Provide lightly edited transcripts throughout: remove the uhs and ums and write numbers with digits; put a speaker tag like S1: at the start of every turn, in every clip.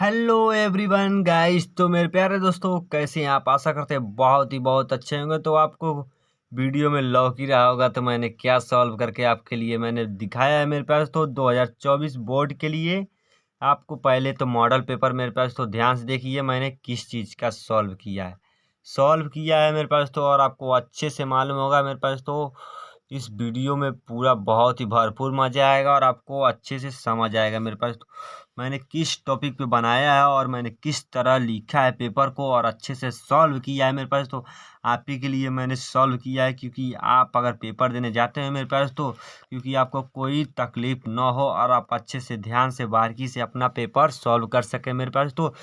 S1: Hello everyone guys. तो मेरे प्यारे दोस्तों, कैसे हैं आप? आशा करते हैं बहुत अच्छे होंगे। तो आपको वीडियो में लौक ही रहा होगा तो मैंने क्या सॉल्व करके आपके लिए मैंने दिखाया है मेरे पास। तो 2024 बोर्ड के लिए आपको पहले तो मॉडल पेपर मेरे पास तो ध्यान से देखिए मैंने किस चीज़ का सॉल्व किया है मेरे पास। तो और आपको अच्छे से मालूम होगा मेरे पास। तो इस वीडियो में पूरा बहुत ही भरपूर मज़ा आएगा और आपको अच्छे से समझ आएगा मेरे पास। तो मैंने किस टॉपिक पे बनाया है और मैंने किस तरह लिखा है पेपर को और अच्छे से सॉल्व किया है मेरे पास। तो आप ही के लिए मैंने सॉल्व किया है, क्योंकि आप अगर पेपर देने जाते हैं मेरे पास तो क्योंकि आपको कोई तकलीफ ना हो और आप अच्छे से ध्यान से बारीकी से अपना पेपर सॉल्व कर सकें मेरे पास। तो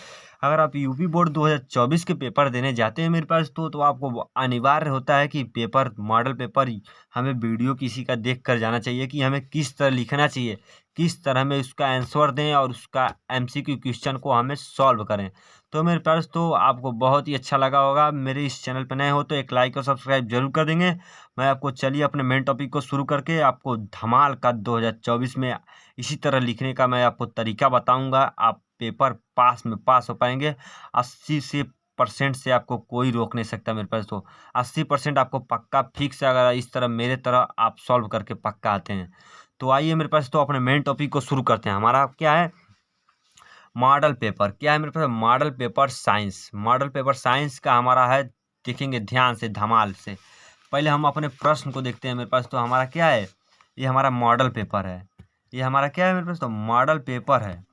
S1: अगर आप यूपी बोर्ड 2024 के पेपर देने जाते हैं मेरे पास तो आपको अनिवार्य होता है कि पेपर मॉडल पेपर हमें वीडियो किसी का देख कर जाना चाहिए कि हमें किस तरह लिखना चाहिए, किस तरह में उसका आंसर दें और उसका एमसीक्यू क्वेश्चन को हमें सॉल्व करें। तो मेरे पास तो आपको बहुत ही अच्छा लगा होगा। मेरे इस चैनल पर नए हो तो एक लाइक और सब्सक्राइब जरूर कर देंगे। मैं आपको चलिए अपने मेन टॉपिक को शुरू करके आपको धमाल का 2024 में इसी तरह लिखने का मैं आपको तरीका बताऊंगा। आप पेपर पास हो पाएंगे। 80% से आपको कोई रोक नहीं सकता मेरे पास। तो 80% आपको पक्का फिक्स है अगर इस तरह मेरे तरह आप सॉल्व करके पक्का आते हैं। तो आइए मेरे पास तो अपने मेन टॉपिक को शुरू करते हैं। हमारा क्या है? Model paper. क्या है मेरे पास? मॉडल पेपर साइंस का हमारा है। देखेंगे ध्यान से धमाल से। पहले हम अपने प्रश्न को देखते हैं मेरे पास। तो हमारा क्या है? ये हमारा मॉडल पेपर है। ये हमारा क्या है मेरे पास? तो मॉडल पेपर है।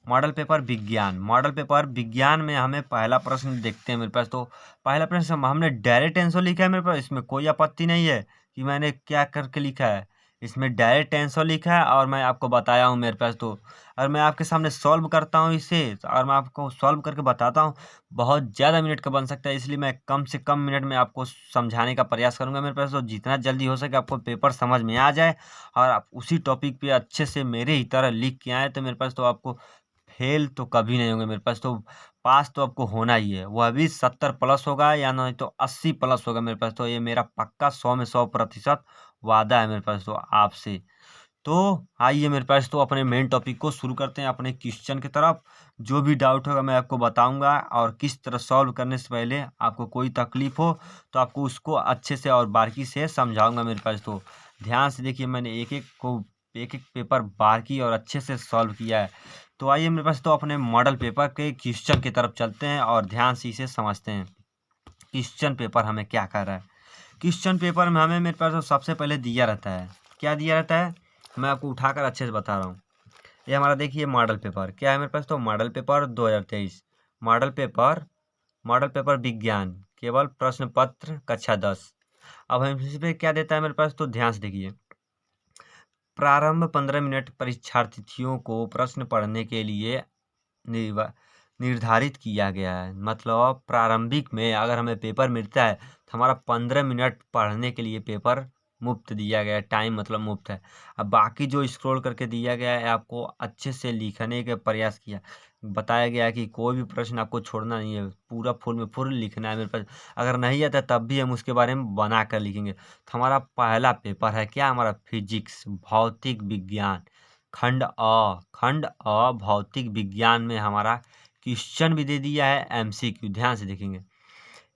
S1: मॉडल पेपर विज्ञान में हमें पहला प्रश्न देखते हैं मेरे पास। तो पहला प्रश्न हमने डायरेक्ट आंसर लिखा है मेरे पास। इसमें कोई आपत्ति नहीं है कि मैंने क्या करके लिखा है। इसमें डायरेक्ट आंसर लिखा है और मैं आपको बताया हूँ मेरे पास। तो अगर मैं आपके सामने सॉल्व करता हूँ इसे और मैं आपको सॉल्व करके बताता हूँ, बहुत ज़्यादा मिनट का बन सकता है। इसलिए मैं कम से कम मिनट में आपको समझाने का प्रयास करूँगा मेरे पास। तो जितना जल्दी हो सके आपको पेपर समझ में आ जाए और आप उसी टॉपिक पे अच्छे से मेरे ही तरह लिख के आए तो मेरे पास तो आपको फेल तो कभी नहीं होंगे मेरे पास। तो पास तो आपको होना ही है, वह भी 70+ होगा या नहीं तो 80+ होगा मेरे पास। तो ये मेरा पक्का 100% वादा है मेरे पास तो आपसे। तो आइए मेरे पास तो अपने मेन टॉपिक को शुरू करते हैं अपने क्वेश्चन की तरफ। जो भी डाउट होगा मैं आपको बताऊंगा और किस तरह सॉल्व करने से पहले आपको कोई तकलीफ हो तो आपको उसको अच्छे से और बारीकी से समझाऊंगा मेरे पास। तो ध्यान से देखिए मैंने एक एक पेपर बारीकी और अच्छे से सॉल्व किया है। तो आइए मेरे पास तो अपने मॉडल पेपर के क्वेश्चन की तरफ चलते हैं और ध्यान से इसे समझते हैं। क्वेश्चन पेपर हमें क्या कर रहा है? क्वेश्चन पेपर में हमें मेरे पास तो सबसे पहले दिया रहता है। क्या दिया रहता है? मैं आपको उठाकर अच्छे से बता रहा हूँ। ये हमारा देखिए मॉडल पेपर क्या है मेरे पास। तो मॉडल पेपर 2023 मॉडल पेपर विज्ञान, केवल प्रश्न पत्र कक्षा 10। अब हम इस पे क्या देता है मेरे पास। तो ध्यान से देखिए। प्रारंभ 15 मिनट परीक्षार्थियों को प्रश्न पढ़ने के लिए निर्धारित किया गया है। मतलब प्रारंभिक में अगर हमें पेपर मिलता है तो हमारा 15 मिनट पढ़ने के लिए पेपर मुफ्त दिया गया है। टाइम मतलब मुफ्त है। अब बाकी जो स्क्रॉल करके दिया गया है आपको अच्छे से लिखने का प्रयास किया बताया गया है कि कोई भी प्रश्न आपको छोड़ना नहीं है, पूरा फुल में फुल लिखना है मेरे पास। अगर नहीं आता तब भी हम उसके बारे में बना कर लिखेंगे। तो हमारा पहला पेपर है क्या? हमारा फिजिक्स भौतिक विज्ञान खंड अ भौतिक विज्ञान में हमारा क्वेश्चन भी दे दिया है एमसीक्यू। ध्यान से देखेंगे।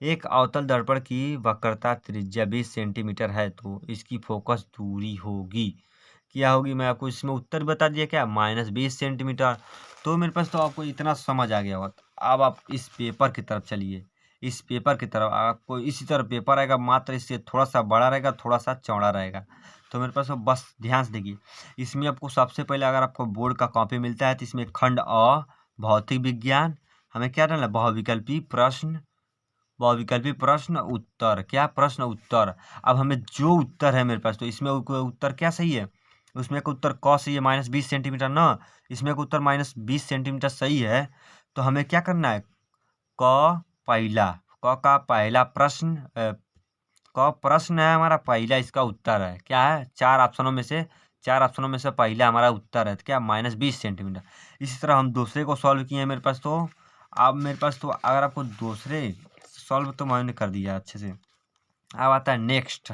S1: एक अवतल दर्पण की वक्रता त्रिज्या 20 सेंटीमीटर है तो इसकी फोकस दूरी होगी क्या होगी? मैं आपको इसमें उत्तर बता दिया क्या? -20 सेंटीमीटर। तो मेरे पास तो आपको इतना समझ आ गया होगा। अब आप इस पेपर की तरफ चलिए। इस पेपर की तरफ आपको इसी तरह पेपर आएगा, मात्र इससे थोड़ा सा बड़ा रहेगा, थोड़ा सा चौड़ा रहेगा। तो मेरे पास बस ध्यान से देखिए। इसमें आपको सबसे पहले अगर आपको बोर्ड का कॉपी मिलता है तो इसमें खंड अ भौतिक विज्ञान हमें क्या डालना है? बहुविकल्पी प्रश्न उत्तर। क्या? प्रश्न उत्तर। अब हमें जो उत्तर है मेरे पास तो इसमें उत्तर क्या सही है? उसमें का उत्तर क सही है -20 सेंटीमीटर ना। इसमें का उत्तर -20 सेंटीमीटर सही है। तो हमें क्या करना है? क पहला क का पहला प्रश्न क प्रश्न है हमारा पहला, इसका उत्तर है क्या है? चार ऑप्शनों में से पहला हमारा उत्तर है। तो क्या? -20 सेंटीमीटर। इसी तरह हम दूसरे को सॉल्व किए हैं मेरे पास। तो अब मेरे पास तो अगर आपको दूसरे सॉल्व तो मैंने कर दिया अच्छे से। अब आता है नेक्स्ट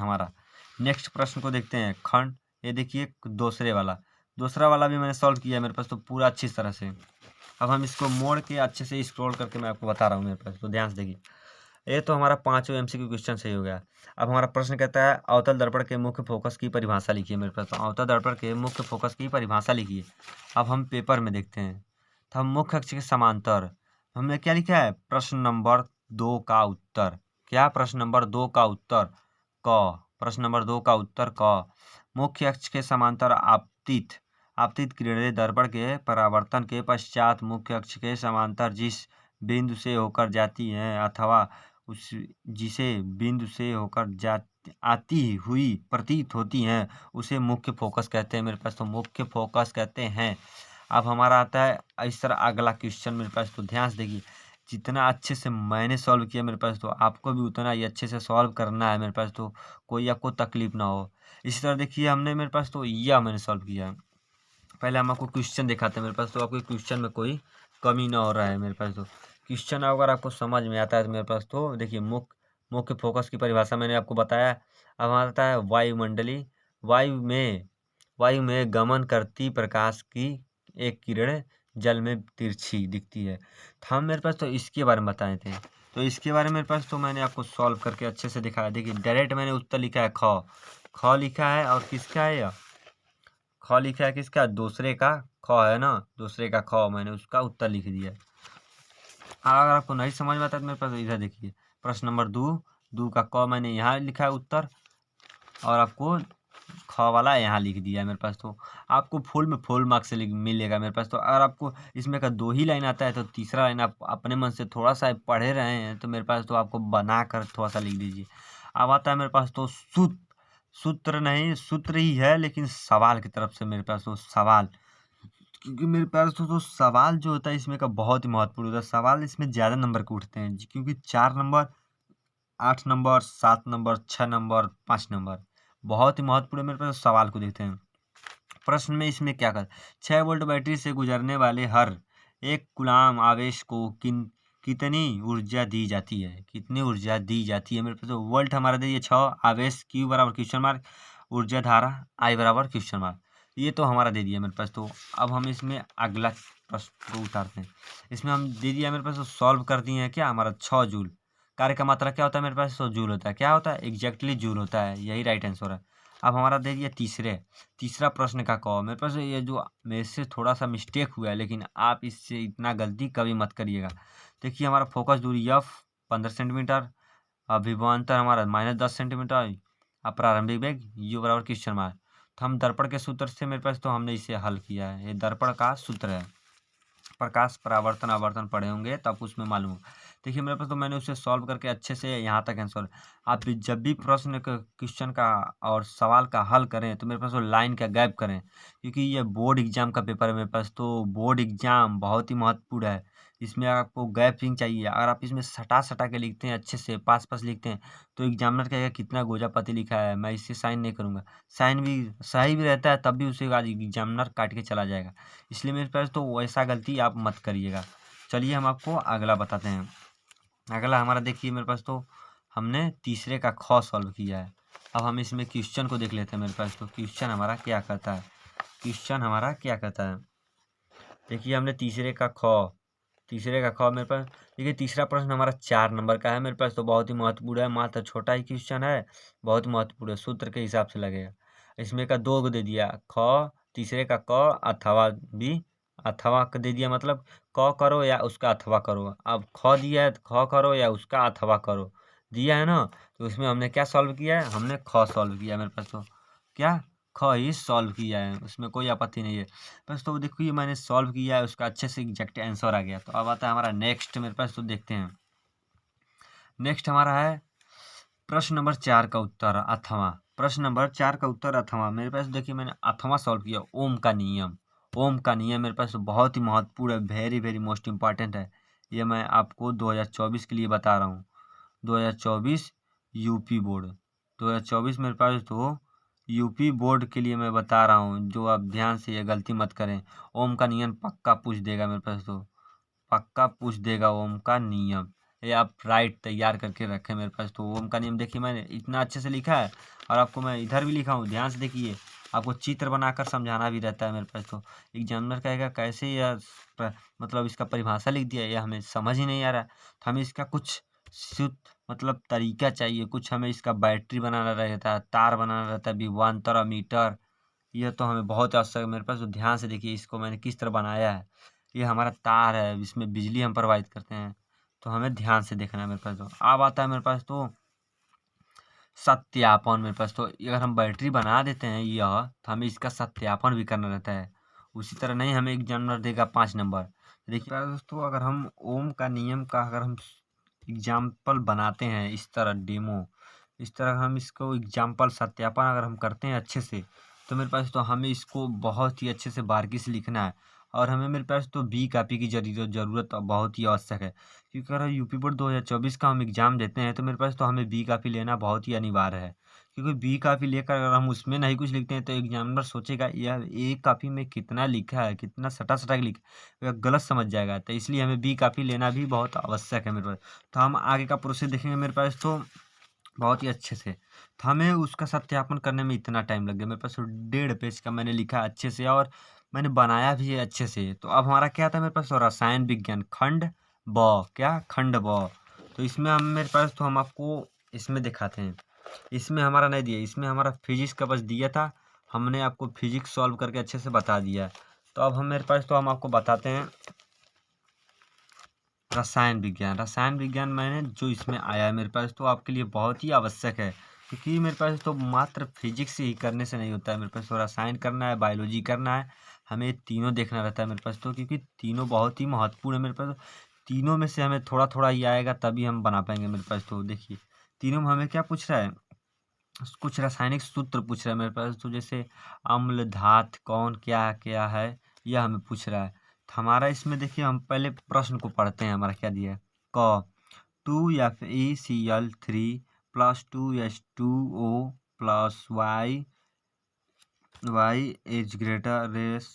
S1: प्रश्न को देखते हैं। खंड ये देखिए दूसरा वाला भी मैंने सॉल्व किया है मेरे पास तो पूरा अच्छी तरह से। अब हम इसको मोड़ के अच्छे से स्क्रॉल करके मैं आपको बता रहा हूँ मेरे पास, तो ध्यान से देखिए। ये तो हमारा 5 MCQ क्वेश्चन सही हो गया। अब हमारा प्रश्न कहता है अवतल दर्पण के मुख्य फोकस की परिभाषा लिखिए मेरे पास। तो अवतल दर्पण के मुख्य फोकस की परिभाषा लिखिए। अब हम पेपर में देखते हैं। तो हम मुख्य अक्ष के समांतर हमने क्या लिखा है, प्रश्न नंबर 2 का उत्तर। क्या? प्रश्न नंबर 2 का उत्तर क। प्रश्न नंबर 2 का उत्तर क। मुख्य अक्ष के समांतर आपतित किरणें दर्पण के परावर्तन के पश्चात मुख्य अक्ष के समांतर जिस बिंदु से होकर जाती हैं अथवा उस जिसे बिंदु से होकर आती हुई प्रतीत होती हैं उसे मुख्य फोकस कहते हैं मेरे पास। तो मुख्य फोकस कहते हैं। अब हमारा आता है इस तरह अगला क्वेश्चन मेरे पास। तो ध्यान से देखिए, जितना अच्छे से मैंने सॉल्व किया मेरे पास, तो आपको भी उतना ही अच्छे से सॉल्व करना है मेरे पास, तो कोई आपको तकलीफ ना हो। इसी तरह देखिए हमने मेरे पास तो यह मैंने सॉल्व किया है। पहले हम आपको क्वेश्चन दिखाते हैं मेरे पास, तो आपको क्वेश्चन में कोई कमी ना हो रहा है मेरे पास। तो क्वेश्चन अगर आपको समझ में आता है तो मेरे पास तो देखिए मुख्य फोकस की परिभाषा मैंने आपको बताया। अब आता है वायुमंडली वायु में गमन करती प्रकाश की एक किरण जल में तिरछी दिखती है। तो हम मेरे पास तो इसके बारे में बताए थे। तो इसके बारे में मेरे पास तो मैंने आपको सॉल्व करके अच्छे से दिखाया। देखिए डायरेक्ट मैंने उत्तर लिखा है ख लिखा है, और किसका है यह ख लिखा है, किसका? दूसरे का ख है ना, दूसरे का ख मैंने उसका उत्तर लिख दिया। अगर आपको नहीं समझ में आता है तो मेरे पास इधर देखिए, प्रश्न नंबर 2 का क मैंने यहाँ लिखा है उत्तर, और आपको ख वाला यहाँ लिख दिया है मेरे पास। तो आपको फुल में फुल मार्क्स मिलेगा मेरे पास। तो अगर आपको इसमें का 2 ही लाइन आता है तो तीसरा लाइन आप अपने मन से थोड़ा सा पढ़े रहे हैं तो मेरे पास तो आपको बना कर थोड़ा सा लिख दीजिए। अब आता है मेरे पास तो सूत्र नहीं, सूत्र ही है लेकिन सवाल की तरफ से मेरे पास तो सवाल, क्योंकि मेरे पास तो सवाल जो होता है इसमें का बहुत ही महत्वपूर्ण होता है। सवाल इसमें ज़्यादा नंबर के उठते हैं क्योंकि 4 number, 8 number, 7 number, 6 number, 5 number बहुत ही महत्वपूर्ण है मेरे पास। सवाल को देखते हैं। प्रश्न में इसमें क्या कर 6 वोल्ट बैटरी से गुजरने वाले हर 1 कूलाम आवेश को कितनी ऊर्जा दी जाती है? कितनी ऊर्जा दी जाती है मेरे पास? तो वोल्ट हमारा दे दिए 6, आवेश Q बराबर क्वेश्चन मार्क, ऊर्जा धारा I बराबर क्वेश्चन मार्क। ये तो हमारा दे दिया मेरे पास। तो अब हम इसमें अगला प्रश्न को उतारते हैं। इसमें हम दे दिया मेरे पास, तो सॉल्व कर दिए हैं क्या हमारा 6 जूल। कार्य का मात्रा क्या होता है मेरे पास? तो जूल होता है। क्या होता है? एग्जैक्टली जूल होता है, यही राइट आंसर है। अब हमारा दे दिया तीसरा प्रश्न का क। मेरे पास ये जो मेरे से थोड़ा सा मिस्टेक हुआ है, लेकिन आप इससे इतना गलती कभी मत करिएगा। देखिए हमारा फोकस दूरी F 15 सेंटीमीटर, विभवांतर हमारा -10 सेंटीमीटर, प्रारंभिक वेग U बराबर क्वेश्चन मार्क। तो हम दर्पण के सूत्र से मेरे पास तो हमने इसे हल किया है। ये दर्पण का सूत्र है। प्रकाश परावर्तन आवर्तन पढ़े होंगे तब उसमें मालूम होगा। देखिए मेरे पास तो मैंने उसे सॉल्व करके अच्छे से यहाँ तक आंसर। आप भी जब भी प्रश्न क्वेश्चन का और सवाल का हल करें तो मेरे पास वो लाइन का गैप करें, क्योंकि ये बोर्ड एग्जाम का पेपर है मेरे पास। तो बोर्ड एग्जाम बहुत ही महत्वपूर्ण है। इसमें आपको गैपिंग चाहिए। अगर आप इसमें सटा के लिखते हैं, अच्छे से पास लिखते हैं, तो एग्जामिनर कहेगा कितना गोजापति लिखा है, मैं इससे साइन नहीं करूँगा। साइन भी सही भी रहता है तब भी उसे आज एग्जामिनर काट के चला जाएगा। इसलिए मेरे पास तो वैसा गलती आप मत करिएगा। चलिए हम आपको अगला बताते हैं। अगला हमारा देखिए मेरे पास तो हमने तीसरे का ख सॉल्व किया है। अब हम इसमें क्वेश्चन को देख लेते हैं मेरे पास। तो क्वेश्चन हमारा क्या कहता है, देखिए हमने तीसरे का ख मेरे पास। देखिए तीसरा प्रश्न हमारा 4 नंबर का है मेरे पास। तो बहुत ही महत्वपूर्ण है, मात्र छोटा ही क्वेश्चन है, बहुत महत्वपूर्ण है, सूत्र के हिसाब से लगेगा। इसमें का 2 को दे दिया ख, तीसरे का क अथवा भी, अथवा का दे दिया मतलब क करो या उसका अथवा करो। अब ख दिया है ख करो या उसका अथवा करो दिया है ना। तो इसमें हमने क्या सॉल्व किया है? हमने ख सॉल्व किया है मेरे पास। तो क्या ख ही सॉल्व किया है, उसमें कोई आपत्ति नहीं है बस। तो देखो ये मैंने सॉल्व किया है, उसका अच्छे से एग्जैक्ट आंसर आ गया। तो अब आता है हमारा नेक्स्ट मेरे पास। तो देखते हैं नेक्स्ट हमारा है प्रश्न नंबर 4 का उत्तर अथवा। प्रश्न नंबर 4 का उत्तर अथवा मेरे पास। देखिए मैंने अथवा सॉल्व किया। ओम का नियम मेरे पास बहुत ही महत्वपूर्ण है, वेरी वेरी मोस्ट इम्पॉर्टेंट है। ये मैं आपको 2024 के लिए बता रहा हूँ। 2024 यूपी बोर्ड, 2024 मेरे पास तो यूपी बोर्ड के लिए मैं बता रहा हूँ। जो आप ध्यान से ये गलती मत करें। ओम का नियम पक्का पूछ देगा मेरे पास, तो पक्का पूछ देगा ओम का नियम। ये आप राइट तैयार करके रखें मेरे पास। तो ओम का नियम देखिए मैंने इतना अच्छे से लिखा है, और आपको मैं इधर भी लिखा हूँ, ध्यान से देखिए। आपको चित्र बनाकर समझाना भी रहता है मेरे पास। तो एग्जामिनर कहेगा कैसे यह मतलब इसका परिभाषा लिख दिया, यह हमें समझ ही नहीं आ रहा। तो हमें इसका कुछ शुद्ध मतलब तरीका चाहिए, कुछ हमें इसका बैटरी बनाना रहता है, तार बनाना रहता है, विभवांतर, अमीटर। यह तो हमें बहुत आवश्यक है मेरे पास। तो ध्यान से देखिए इसको मैंने किस तरह बनाया है। ये हमारा तार है, इसमें बिजली हम प्रोवाइड करते हैं। तो हमें ध्यान से देखना है मेरे पास। तो अब आता है मेरे पास तो सत्यापन मेरे पास। तो अगर हम बैटरी बना देते हैं यह, तो हमें इसका सत्यापन भी करना रहता है। उसी तरह नहीं हमें एग्जामिनर देगा 5 नंबर। देखिए दोस्तों, अगर हम ओम का नियम का अगर हम एग्जाम्पल बनाते हैं इस तरह डेमो, इस तरह हम इसको एग्जाम्पल सत्यापन अगर हम करते हैं अच्छे से, तो मेरे पास तो हमें इसको बहुत ही अच्छे से बारीकी से लिखना है। और हमें मेरे पास तो बी कॉपी की ज़रूरत बहुत ही आवश्यक है, क्योंकि अगर यूपी बोर्ड 2024 का हम एग्ज़ाम देते हैं तो मेरे पास तो हमें बी कॉपी लेना बहुत ही अनिवार्य है। क्योंकि बी कॉपी लेकर अगर हम उसमें नहीं कुछ लिखते हैं तो एग्जामिनर सोचेगा यह ए कॉपी में कितना लिखा है, कितना सटा सटा के लिखा है, गलत समझ जाएगा। तो इसलिए हमें बी कॉपी लेना भी बहुत आवश्यक है मेरे पास। तो हम आगे का प्रोसेस देखेंगे मेरे पास तो बहुत ही अच्छे से। तो हमें उसका सत्यापन करने में इतना टाइम लग गया। मेरे पास 1.5 पेज का मैंने लिखा अच्छे से और मैंने बनाया भी है अच्छे से। तो अब हमारा क्या था मेरे पास, तो रसायन विज्ञान खंड ब, क्या खंड ब। तो इसमें हम मेरे पास तो हम आपको इसमें दिखाते हैं। इसमें हमारा नहीं दिया, इसमें हमारा फिजिक्स का बस दिया था। हमने आपको फिजिक्स सॉल्व करके अच्छे से बता दिया। तो अब हम मेरे पास तो हम आपको बताते हैं रसायन विज्ञान। रसायन विज्ञान मैंने जो इसमें आया है मेरे पास तो आपके लिए बहुत ही आवश्यक है, क्योंकि मेरे पास तो मात्र फिजिक्स ही करने से नहीं होता है। मेरे पास तो रसायन करना है, बायोलॉजी करना है, हमें तीनों देखना रहता है मेरे पास तो, क्योंकि तीनों बहुत ही महत्वपूर्ण है मेरे पास। तीनों में से हमें थोड़ा थोड़ा ही आएगा तभी हम बना पाएंगे मेरे पास। तो देखिए तीनों में हमें क्या पूछ रहा है, कुछ रासायनिक सूत्र पूछ रहा है मेरे पास। तो जैसे अम्ल, धात, कौन, क्या क्या है, यह हमें पूछ रहा है। तो हमारा इसमें देखिए हम पहले प्रश्न को पढ़ते हैं। हमारा क्या दिया है, क 2FeCl3 plus 2H2O plus y is greater रेस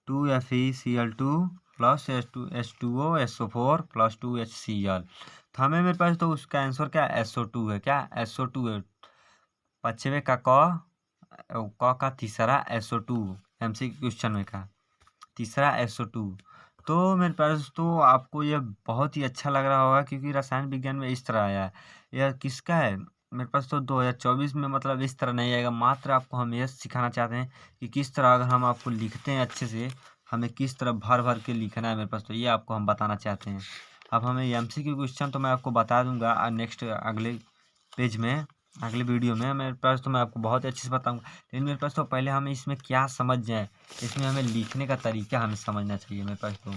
S1: 2FeCl2 plus H2O SO4 plus 2HCl। तो हमें मेरे पास तो उसका आंसर क्या SO2 है, क्या SO2 है। 5वें का का तीसरा SO2 MCQ क्वेश्चन में का तीसरा SO2। तो मेरे पास तो आपको यह बहुत ही अच्छा लग रहा होगा, क्योंकि रसायन विज्ञान में इस तरह आया है। यह किसका है, मेरे पास तो 2024 में मतलब इस तरह नहीं आएगा। मात्र आपको हम यह सिखाना चाहते हैं कि किस तरह अगर हम आपको लिखते हैं अच्छे से, हमें किस तरह भर भर के लिखना है मेरे पास। तो ये आपको हम बताना चाहते हैं। अब हमें MCQ क्वेश्चन तो मैं आपको बता दूंगा नेक्स्ट अगले पेज में, अगले वीडियो में मेरे पास तो मैं आपको बहुत अच्छे से बताऊंगा। लेकिन मेरे पास तो पहले हमें इसमें क्या समझ जाए, इसमें हमें लिखने का तरीका हमें समझना चाहिए मेरे पास। तो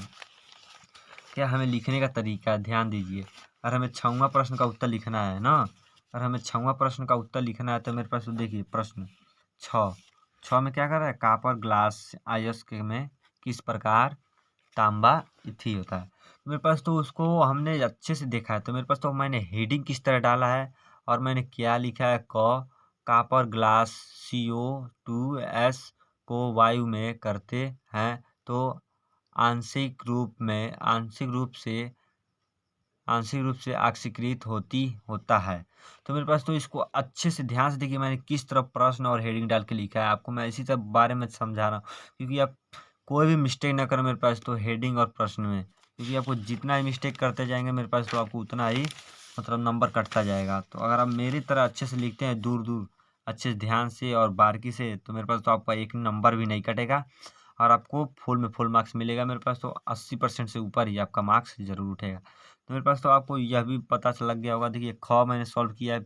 S1: क्या हमें लिखने का तरीका ध्यान दीजिए। अगर हमें 6वां प्रश्न का उत्तर लिखना है ना, अगर हमें 6वां प्रश्न का उत्तर लिखना है तो मेरे पास तो देखिए प्रश्न 6 में क्या कर रहा है, कापर ग्लास अयस्क में किस प्रकार तांबा इथी होता है। तो मेरे पास तो उसको हमने अच्छे से देखा है। तो मेरे पास तो मैंने हेडिंग किस तरह डाला है और मैंने क्या लिखा है, कापर ग्लास CO2S को वायु में करते हैं तो आंशिक रूप से ऑक्सीकृत होता है। तो मेरे पास तो इसको अच्छे से ध्यान से देखिए मैंने किस तरह प्रश्न और हेडिंग डाल के लिखा है। आपको मैं इसी तरह बारे में समझा रहा हूँ, क्योंकि आप कोई भी मिस्टेक ना करें मेरे पास तो हेडिंग और प्रश्न में, क्योंकि आपको जितना ही मिस्टेक करते जाएंगे मेरे पास तो आपको उतना ही मतलब नंबर कटता जाएगा। तो अगर आप मेरी तरह अच्छे से लिखते हैं दूर दूर अच्छे से ध्यान से और बारीकी से, तो मेरे पास तो आपका एक नंबर भी नहीं कटेगा और आपको फुल में फुल मार्क्स मिलेगा। मेरे पास तो 80% से ऊपर ही आपका मार्क्स जरूर उठेगा। तो मेरे पास तो आपको यह भी पता चल लग गया होगा। देखिए मैंने सॉल्व किया है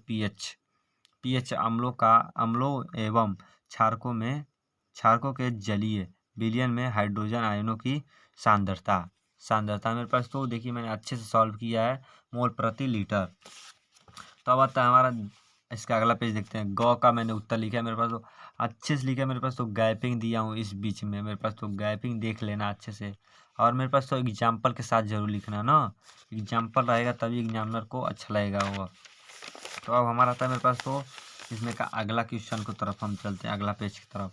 S1: पीएच अम्लों एवं क्षारकों के जलीय विलयन में हाइड्रोजन आयनों की सांद्रता मेरे पास तो देखिए मैंने अच्छे से सॉल्व किया है मोल प्रति लीटर। तो अब आता है हमारा इसका अगला पेज देखते हैं। गौ का मैंने उत्तर लिखा है मेरे पास तो अच्छे से लिखा है। मेरे पास तो गैपिंग दिया हूँ इस बीच में, मेरे पास तो गैपिंग देख लेना अच्छे से। और मेरे पास तो एग्जाम्पल के साथ जरूर लिखना ना, एग्जाम्पल रहेगा तभी एग्जामिनर को अच्छा लगेगा वो। तो अब हमारा आता है मेरे पास तो इसमें का अगला क्वेश्चन की तरफ हम चलते हैं, अगला पेज की तरफ,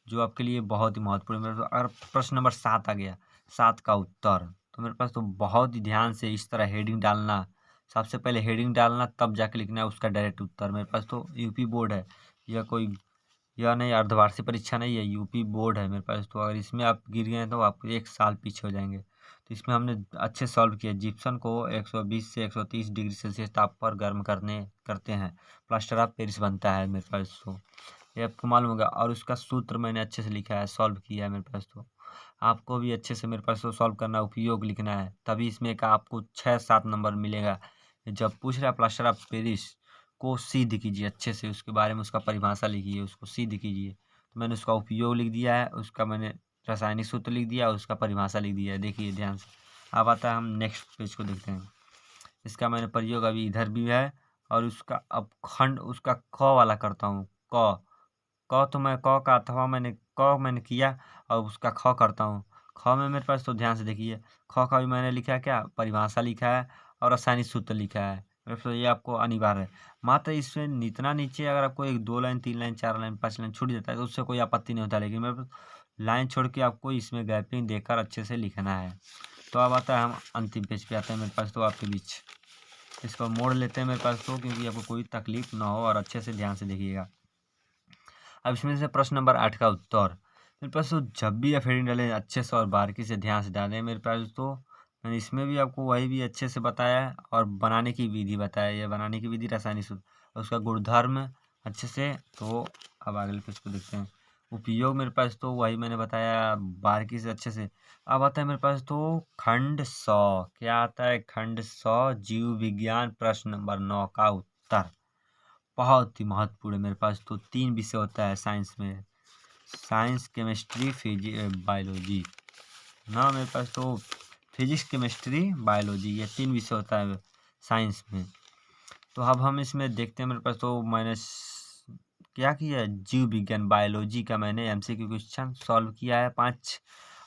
S1: जो आपके लिए बहुत ही महत्वपूर्ण है। मेरे पास अगर प्रश्न नंबर 7 आ गया, 7 का उत्तर, तो मेरे पास तो बहुत ही ध्यान से इस तरह हेडिंग डालना, सबसे पहले हेडिंग डालना तब जाके लिखना है उसका डायरेक्ट उत्तर। मेरे पास तो यूपी बोर्ड है, यह नहीं अर्धवार्षिक परीक्षा नहीं है, यूपी बोर्ड है मेरे पास। तो अगर इसमें आप गिर गए तो आप 1 साल पीछे हो जाएंगे। तो इसमें हमने अच्छे सॉल्व किया। जिप्सम को 120 से 130 डिग्री सेल्सियस ताप पर गर्म करते हैं, प्लास्टर ऑफ पेरिस बनता है मेरे पास। तो ये आपको मालूम होगा। और उसका सूत्र मैंने अच्छे से लिखा है, सॉल्व किया है मेरे पास। तो आपको भी अच्छे से मेरे पास तो सॉल्व करना, उपयोग लिखना है, तभी इसमें का आपको 6-7 नंबर मिलेगा। जब पूछ रहा प्लास्टर ऑफ पेरिस को सिद्ध कीजिए अच्छे से, उसके बारे में उसका परिभाषा लिखिए, उसको सिद्ध कीजिए। तो मैंने उसका उपयोग लिख दिया है, उसका मैंने रासायनिक सूत्र लिख दिया, उसका परिभाषा लिख दिया है। देखिए ध्यान से। अब आता है हम नेक्स्ट पेज को देखते हैं। इसका मैंने प्रयोग अभी इधर भी है, और उसका अब खंड उसका क वाला करता हूँ। तो मैं क का अथवा मैंने किया, और उसका ख करता हूँ। ख में मेरे पास तो ध्यान से देखिए, ख का भी मैंने लिखा है, क्या परिभाषा लिखा है और रासायनिक सूत्र लिखा है। मेरे पास ये आपको अनिवार्य है। मात्र इसमें इतना नीचे अगर आपको 1-2 लाइन 3 लाइन 4 लाइन 5 लाइन छूट जाता है तो उससे कोई आपत्ति नहीं होता, लेकिन मेरे पास लाइन छोड़ के आपको इसमें गैपिंग देकर अच्छे से लिखना है। तो अब आता है हम अंतिम पेज पे आते हैं मेरे पास तो आपके बीच। इसको मोड़ लेते हैं मेरे पास तो, क्योंकि आपको कोई तकलीफ ना हो, और अच्छे से ध्यान से देखिएगा। अब इसमें से प्रश्न नंबर 8 का उत्तर मेरे पास तो, जब भी आप हेडिंग डालें अच्छे से और बारीकी से ध्यान से डालें मेरे पास तो। मैंने इसमें भी आपको वही भी अच्छे से बताया है, और बनाने की विधि बताया है। बनाने की विधि रासायनिक सूत्र और उसका गुणधर्म अच्छे से। तो अब अगले पेज को देखते हैं। उपयोग मेरे पास तो वही मैंने बताया बारीकी से अच्छे से। अब आता है मेरे पास तो खंड 100। क्या आता है? खंड 100 जीव विज्ञान, प्रश्न नंबर 9 का उत्तर। बहुत ही महत्वपूर्ण है मेरे पास तो। 3 विषय होता है साइंस में, साइंस, केमिस्ट्री, बायोलॉजी ना। मेरे पास तो फिजिक्स, केमिस्ट्री, बायोलॉजी, ये 3 विषय होता है साइंस में। तो अब हम इसमें देखते हैं। मेरे पास तो मैंने क्या किया, जीव विज्ञान बायोलॉजी का मैंने एमसीक्यू क्वेश्चन सॉल्व किया है 5,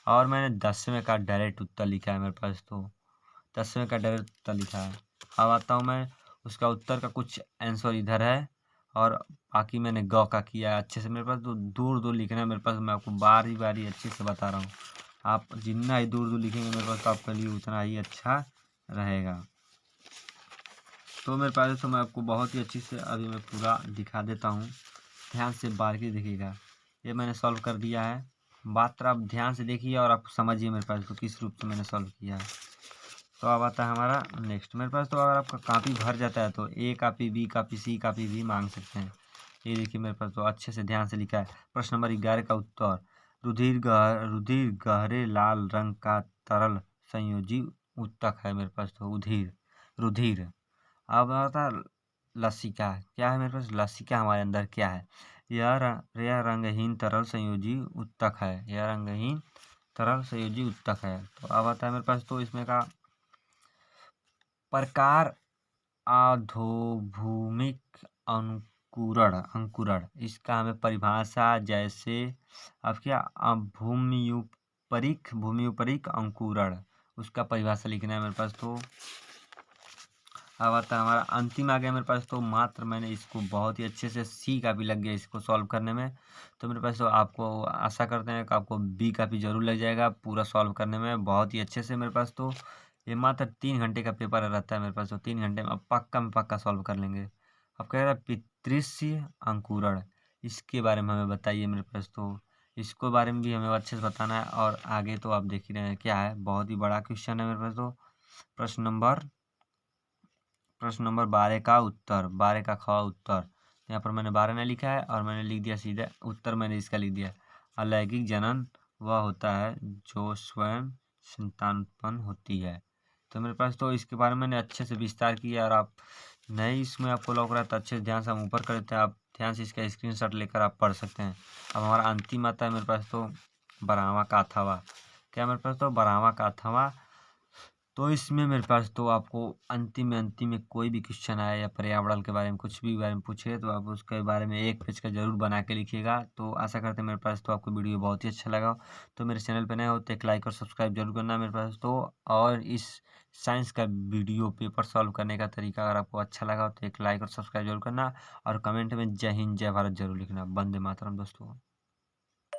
S1: और मैंने 10वें का डायरेक्ट उत्तर लिखा है मेरे पास तो। 10वें का डायरेक्ट उत्तर लिखा है। अब आता हूँ मैं, उसका उत्तर का कुछ आंसर इधर है, और बाकी मैंने ग का किया है अच्छे से। मेरे पास तो दूर दूर लिखना है मेरे पास, मैं आपको बारी बारी अच्छे से बता रहा हूँ। आप जितना ही दूर दूर लिखेंगे मेरे पास तो आपके लिए उतना ही अच्छा रहेगा। तो मेरे पास तो मैं आपको बहुत ही अच्छी से अभी मैं पूरा दिखा देता हूँ, ध्यान से बारीकी देखिएगा। ये मैंने सॉल्व कर दिया है। बात आप ध्यान से देखिए और आप समझिए मेरे पास तो किस रूप से मैंने सॉल्व किया है। तो अब आता है हमारा नेक्स्ट। मेरे पास तो अगर आपका कापी भर जाता है तो ए कापी, बी कापी, सी कापी भी मांग सकते हैं। ये देखिए मेरे पास तो अच्छे से ध्यान से लिखा है। प्रश्न नंबर 11 का उत्तर, रुधिर गहरे लाल रंग का तरल संयोजी उत्तक है मेरे पास तो। रुधिर। अब आता लसिका। क्या है मेरे पास? लसिका हमारे अंदर क्या है? यह रंगहीन तरल संयोजी उत्तक है। यह रंगहीन तरल संयोजी उत्तक है। तो अब आता है मेरे पास तो इसमें का प्रकार, आधोभूमिक अंकुरण। इसका हमें परिभाषा जैसे अब क्या, भूमियोपरिक अंकुरण, उसका परिभाषा लिखना है मेरे पास तो। अब आता है हमारा अंतिम आ गया मेरे पास तो। मात्र मैंने इसको बहुत ही अच्छे से, सी का भी लग गया इसको सॉल्व करने में। तो मेरे पास तो आपको आशा करते हैं कि आपको बी का भी जरूर लग जाएगा पूरा सॉल्व करने में बहुत ही अच्छे से। मेरे पास तो ये मात्र 3 घंटे का पेपर रहता है मेरे पास तो। 3 घंटे में पक्का में पक्का सॉल्व कर लेंगे। अब कह रहा है पितृष्य अंकुरण, इसके बारे में हमें बताइए मेरे पास तो। इसको बारे में भी हमें अच्छे से बताना है, और आगे तो आप देख ही रहे हैं क्या है, बहुत ही बड़ा क्वेश्चन है मेरे पास तो। प्रश्न नंबर 12 का उत्तर, 12 का ख उत्तर। यहाँ पर मैंने 12 नहीं लिखा है, और मैंने लिख दिया सीधे उत्तर, मैंने इसका लिख दिया। अलैंगिक जनन वह होता है जो स्वयं संतान उत्पन्न होती है। तो मेरे पास तो इसके बारे में मैंने अच्छे से विस्तार किया, और आप नहीं इसमें आपको लग रहा है तो अच्छे से ध्यान से हम ऊपर कर देते हैं। आप ध्यान से इसका स्क्रीनशॉट लेकर आप पढ़ सकते हैं। अब हमारा अंतिम आता है मेरे पास तो बरावा का अथवा। क्या मेरे पास तो बरावा का अथवा। तो इसमें मेरे पास तो आपको अंतिम में कोई भी क्वेश्चन आए या पर्यावरण के बारे में कुछ भी बारे में पूछे तो आप उसके बारे में 1 पेज का जरूर बना के लिखिएगा। तो आशा करते हैं मेरे पास तो आपको वीडियो बहुत ही अच्छा लगा हो। तो मेरे चैनल पे नए हो तो एक लाइक और सब्सक्राइब जरूर करना मेरे पास तो। और इस साइंस का वीडियो पेपर सॉल्व करने का तरीका अगर आपको अच्छा लगा हो तो एक लाइक और सब्सक्राइब जरूर करना, और कमेंट में जय हिंद जय भारत जरूर लिखना। वंदे मातरम दोस्तों।